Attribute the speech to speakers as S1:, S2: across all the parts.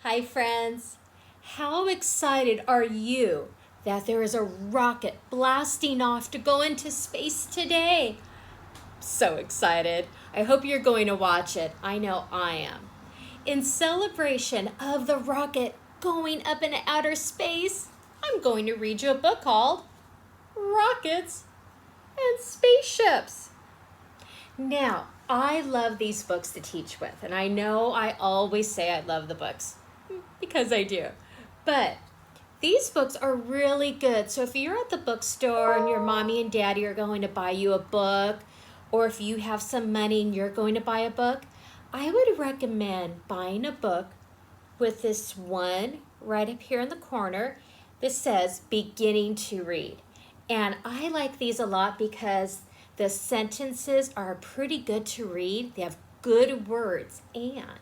S1: Hi friends! How excited are you that there is a rocket blasting off to go into space today? So excited. I hope you're going to watch it. I know I am. In celebration of the rocket going up into outer space, I'm going to read you a book called Rockets and Spaceships. Now, I love these books to teach with, and I know I always say I love the books because I do. But these books are really good. So if you're at the bookstore and your mommy and daddy are going to buy you a book, or if you have some money and you're going to buy a book, I would recommend buying a book with this one right up here in the corner that says beginning to read. And I like these a lot because the sentences are pretty good to read. They have good words. And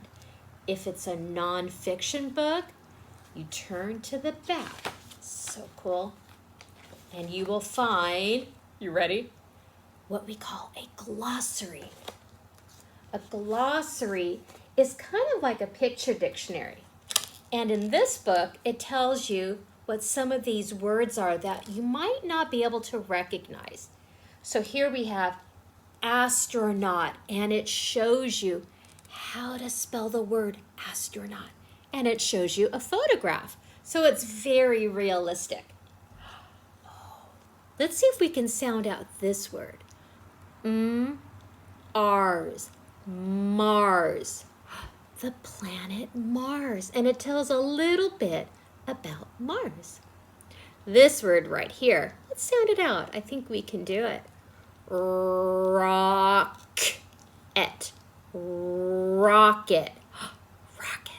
S1: if it's a nonfiction book, you turn to the back. So cool. And you will find, you ready? What we call a glossary. A glossary is kind of like a picture dictionary. And in this book, it tells you what some of these words are that you might not be able to recognize. So here we have astronaut, and it shows you how to spell the word astronaut. And it shows you a photograph. So it's very realistic. Let's see if we can sound out this word. Ars, Mars, the planet Mars. And it tells a little bit about Mars. This word right here, let's sound it out. I think we can do it. Rocket, rocket, rocket.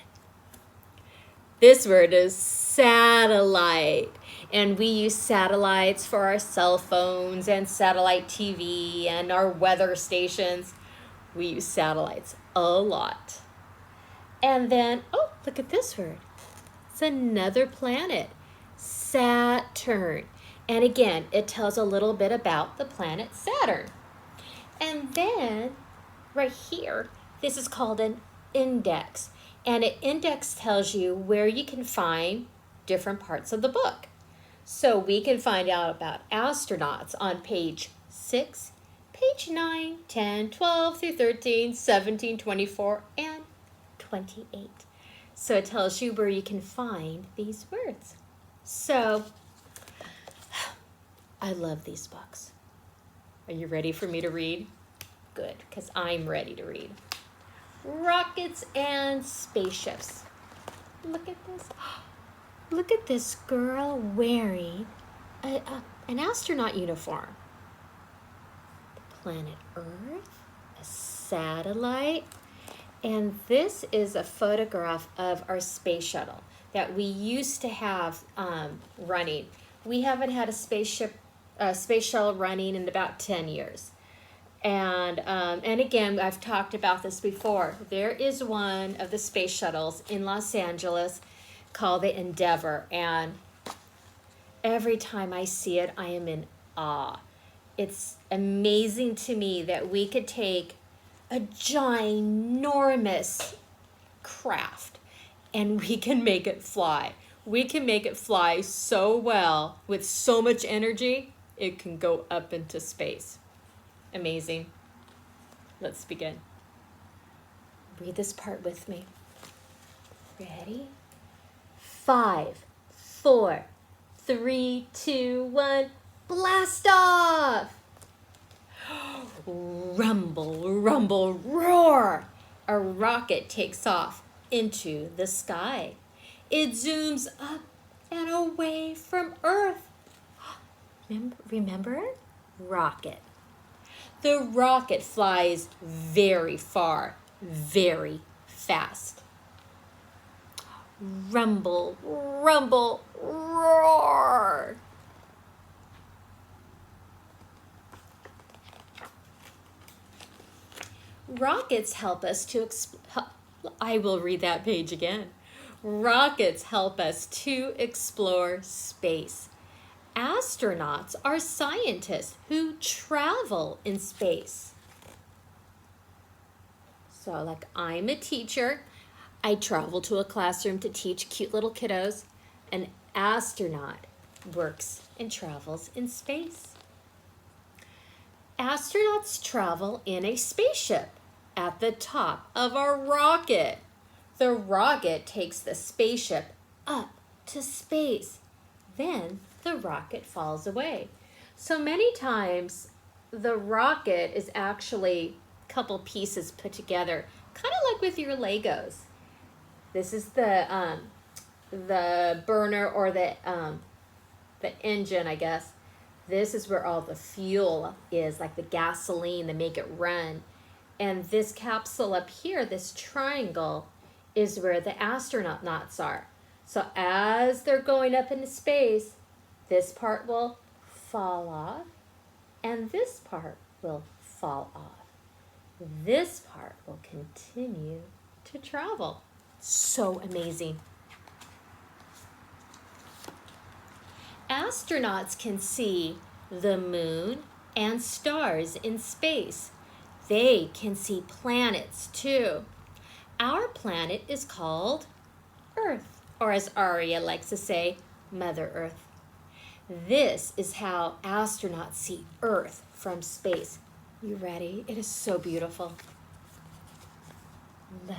S1: This word is satellite. And we use satellites for our cell phones and satellite TV and our weather stations. We use satellites a lot. And then, oh, look at this word. It's another planet, Saturn. And again, it tells a little bit about the planet Saturn. And then, right here, this is called an index. And an index tells you where you can find different parts of the book. So we can find out about astronauts on page 6, page 9, 10, 12 through 13, 17, 24, and 28. So it tells you where you can find these words. So I love these books. Are you ready for me to read? Good, because I'm ready to read. Rockets and Spaceships. Look at this. Look at this girl wearing an astronaut uniform. The planet Earth, a satellite, and this is a photograph of our space shuttle that we used to have running. We haven't had a space shuttle running in about 10 years. And again, I've talked about this before. There is one of the space shuttles in Los Angeles called the Endeavour, and every time I see it, I am in awe. It's amazing to me that we could take a ginormous craft and we can make it fly. We can make it fly so well with so much energy, it can go up into space. Amazing. Let's begin. Read this part with me. Ready? 5, 4, 3, 2, 1, blast off! Rumble, rumble, roar! A rocket takes off into the sky. It zooms up and away from Earth. Remember? Rocket. The rocket flies very far, very fast. Rumble, rumble, roar. Rockets help us to I will read that page again. Rockets help us to explore space. Astronauts are scientists who travel in space. So like I'm a teacher, I travel to a classroom to teach cute little kiddos. An astronaut works and travels in space. Astronauts travel in a spaceship at the top of a rocket. The rocket takes the spaceship up to space. Then the rocket falls away. So many times the rocket is actually a couple pieces put together, kind of like with your Legos. This is the burner or the engine, I guess. This is where all the fuel is, like the gasoline to make it run. And this capsule up here, this triangle, is where the astronauts are. So as they're going up into space, this part will fall off, and this part will fall off. This part will continue to travel. So amazing. Astronauts can see the moon and stars in space. They can see planets too. Our planet is called Earth, or as Aria likes to say, Mother Earth. This is how astronauts see Earth from space. You ready? It is so beautiful. Look.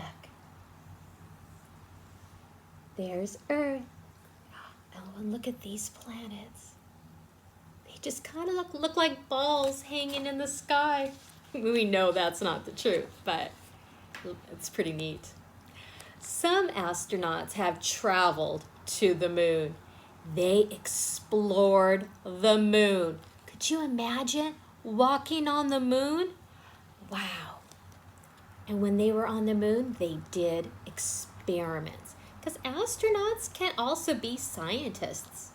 S1: There's Earth. And look at these planets. They just kind of look like balls hanging in the sky. We know that's not the truth, but it's pretty neat. Some astronauts have traveled to the moon. They explored the moon. Could you imagine walking on the moon? Wow. And when they were on the moon, they did experiments. Because astronauts can also be scientists.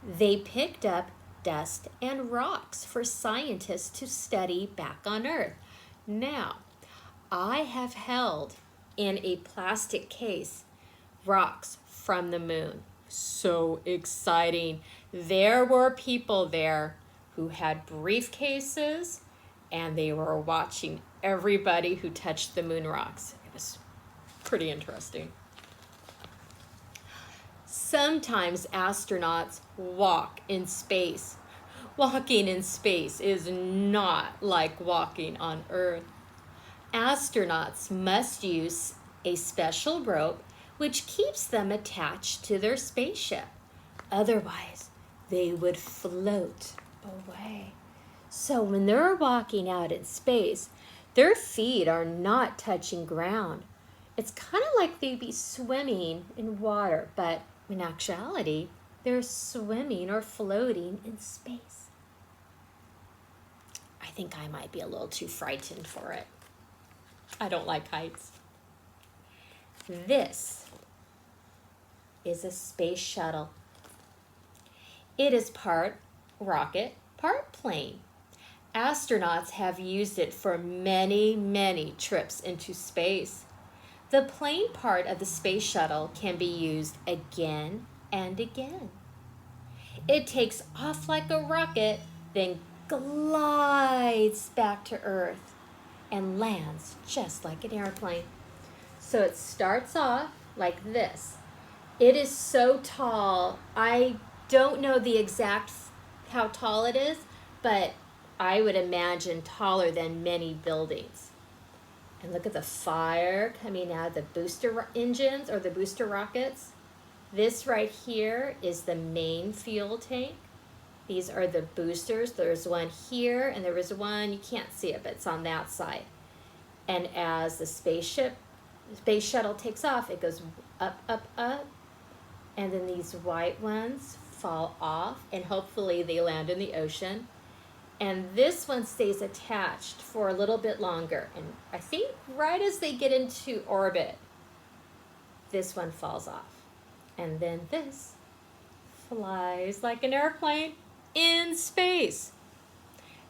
S1: They picked up dust and rocks for scientists to study back on Earth. Now, I have held in a plastic case rocks from the moon. So exciting. There were people there who had briefcases, and they were watching everybody who touched the moon rocks. It was pretty interesting. Sometimes astronauts walk in space. Walking in space is not like walking on Earth. Astronauts must use a special rope which keeps them attached to their spaceship. Otherwise, they would float away. So when they're walking out in space, their feet are not touching ground. It's kind of like they'd be swimming in water, but in actuality, they're swimming or floating in space. I think I might be a little too frightened for it. I don't like heights. This is a space shuttle. It is part rocket, part plane. Astronauts have used it for many, many trips into space. The plane part of the space shuttle can be used again and again. It takes off like a rocket, then glides back to Earth and lands just like an airplane. So it starts off like this. It is so tall. I don't know the exact how tall it is, but I would imagine taller than many buildings. And look at the fire coming out of the booster engines or the booster rockets. This right here is the main fuel tank. These are the boosters. There's one here, and there is one, you can't see it, but it's on that side. And as the space shuttle takes off, it goes up, up, up. And then these white ones fall off, and hopefully they land in the ocean. And this one stays attached for a little bit longer. And I think right as they get into orbit, this one falls off. And then this flies like an airplane in space.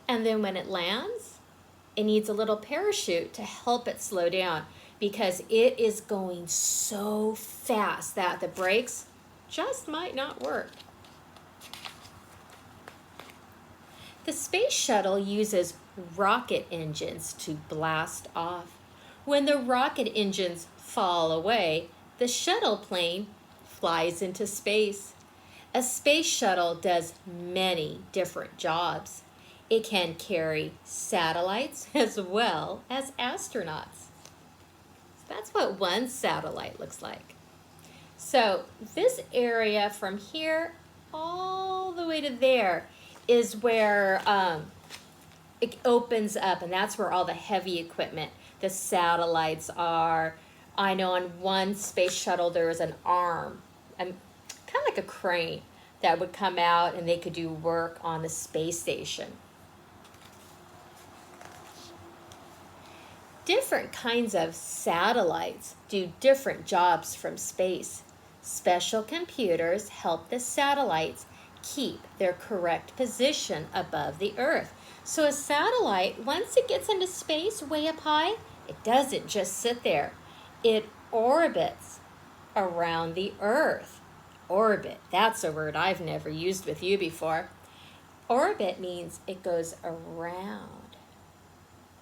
S1: And then when it lands, it needs a little parachute to help it slow down because it is going so fast that the brakes just might not work. The space shuttle uses rocket engines to blast off. When the rocket engines fall away, the shuttle plane flies into space. A space shuttle does many different jobs. It can carry satellites as well as astronauts. That's what one satellite looks like. So this area from here all the way to there is where it opens up, and that's where all the heavy equipment, the satellites are. I know on one space shuttle there was an arm, kind of like a crane, that would come out and they could do work on the space station. Different kinds of satellites do different jobs from space. Special computers help the satellites keep their correct position above the Earth. So a satellite, once it gets into space way up high, it doesn't just sit there. It orbits around the Earth. Orbit, that's a word I've never used with you before. Orbit means it goes around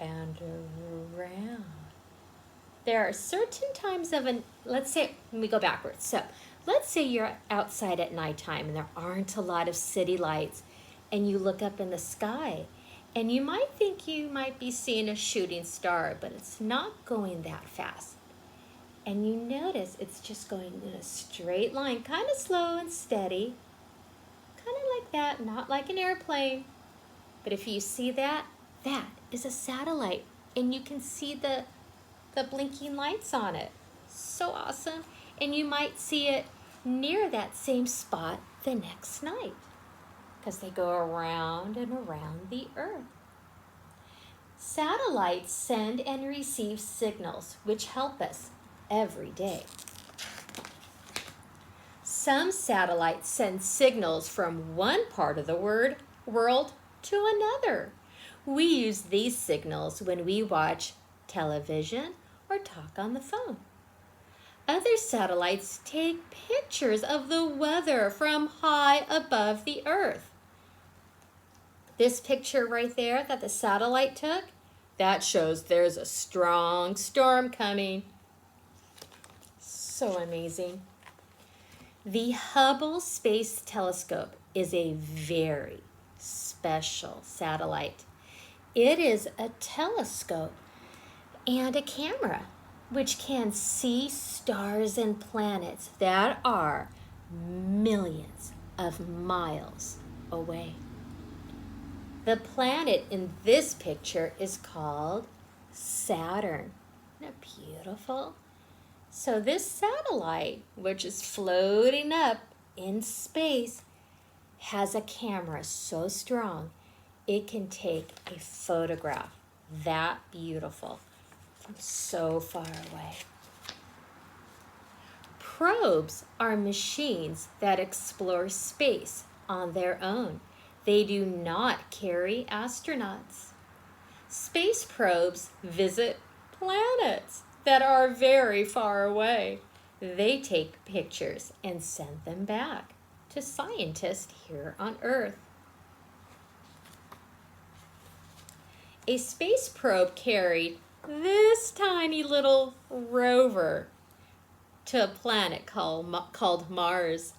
S1: and around. There are certain times of let's say, let me go backwards. So let's say you're outside at nighttime and there aren't a lot of city lights, and you look up in the sky and you might think you might be seeing a shooting star, but it's not going that fast. And you notice it's just going in a straight line, kind of slow and steady, kind of like that, not like an airplane. But if you see that, that is a satellite, and you can see the blinking lights on it. So awesome. And you might see it near that same spot the next night, because they go around and around the Earth. Satellites send and receive signals which help us every day. Some satellites send signals from one part of the world to another. We use these signals when we watch television or talk on the phone. Other satellites take pictures of the weather from high above the Earth. This picture right there that the satellite took, that shows there's a strong storm coming. So amazing. The Hubble Space Telescope is a very special satellite. It is a telescope and a camera which can see stars and planets that are millions of miles away. The planet in this picture is called Saturn. Isn't it beautiful? So this satellite, which is floating up in space, has a camera so strong it can take a photograph that beautiful from so far away. Probes are machines that explore space on their own. They do not carry astronauts. Space probes visit planets that are very far away. They take pictures and send them back to scientists here on Earth. A space probe carried this tiny little rover to a planet called Mars.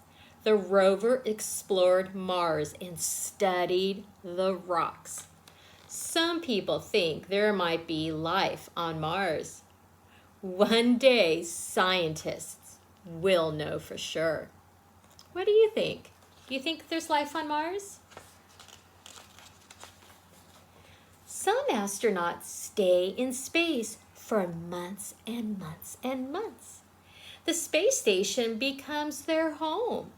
S1: The rover explored Mars and studied the rocks. Some people think there might be life on Mars. One day, scientists will know for sure. What do you think? Do you think there's life on Mars? Some astronauts stay in space for months and months and months. The space station becomes their home.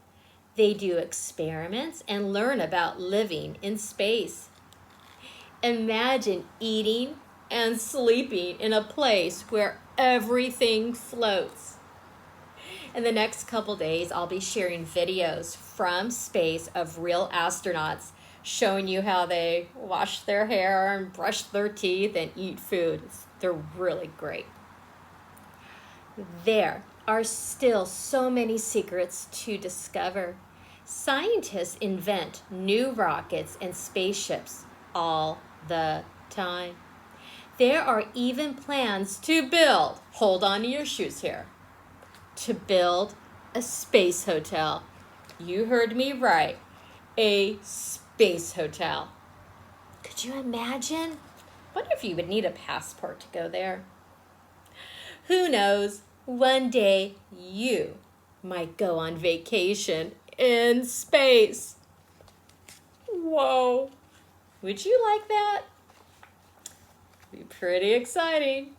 S1: They do experiments and learn about living in space. Imagine eating and sleeping in a place where everything floats. In the next couple days, I'll be sharing videos from space of real astronauts showing you how they wash their hair and brush their teeth and eat food. They're really great. There are still so many secrets to discover. Scientists invent new rockets and spaceships all the time. There are even plans to build, hold on to your shoes here, to build a space hotel. You heard me right, a space hotel. Could you imagine? What if you would need a passport to go there? Who knows, one day you might go on vacation in space. Whoa, would you like that? Be pretty exciting.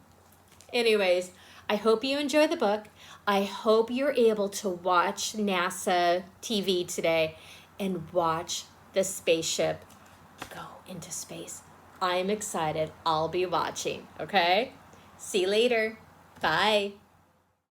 S1: Anyways, I hope you enjoy the book. I hope you're able to watch NASA TV today and watch the spaceship go into space. I'm excited. I'll be watching, okay? See you later. Bye.